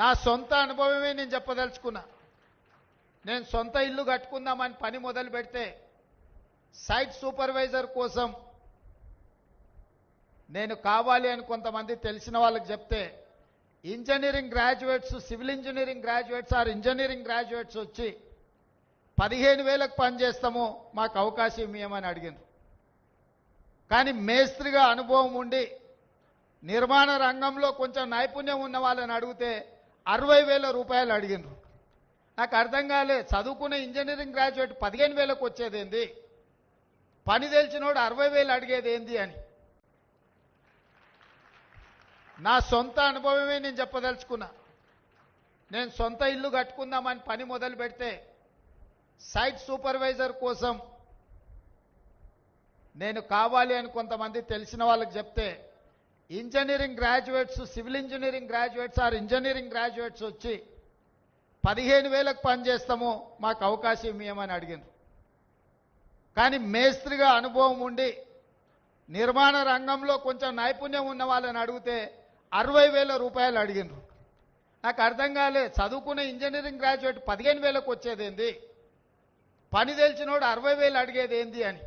నా సొంత అనుభవమే నేను చెప్పదలుచుకున్నా. నేను సొంత ఇల్లు కట్టుకుందామని పని మొదలు పెడితే సైట్ సూపర్వైజర్ కోసం నేను కావాలి అని కొంతమంది తెలిసిన వాళ్ళకి చెప్తే engineering graduates, civil engineering graduates or engineering graduates వచ్చి 15,000కు పని చేస్తాము, మాకు అవకాశం ఇవ్వమని అడిగారు. కానీ మేస్త్రిగా అనుభవం ఉండి నిర్మాణ రంగంలో కొంచెం నైపుణ్యం ఉన్న వాళ్ళని అడిగితే 60,000 రూపాయలు అడిగినారు. నాకు అర్థం కాలే, చదువుకునే ఇంజనీరింగ్ గ్రాడ్యుయేట్ 15,000కు వచ్చేదేంది, పని తెలిసినోడు 60,000 అడిగేది ఏంది అని. నా సొంత అనుభవమే నేను చెప్పదలుచుకున్నా. నేను సొంత ఇల్లు కట్టుకుందామని పని మొదలు పెడితే సైట్ సూపర్వైజర్ కోసం నేను కావాలి అని కొంతమంది తెలిసిన వాళ్ళకి చెప్తే engineering graduates, civil engineering graduates or engineering graduates వచ్చి 15,000కు పని చేస్తాము, మాకు అవకాశం ఇవ్వమని అడిగారు. కానీ మేస్త్రిగా అనుభవం ఉండి నిర్మాణ రంగంలో కొంచెం నైపుణ్యం ఉన్న వాళ్ళని అడిగితే 60,000 రూపాయలు అడిగినారు. నాకు అర్థం కాలే, చదువుకునే ఇంజనీరింగ్ గ్రాడ్యుయేట్ 15,000కు వచ్చేదేంది, పని తెలిసినోడు 60,000 అడిగేది ఏంది అని.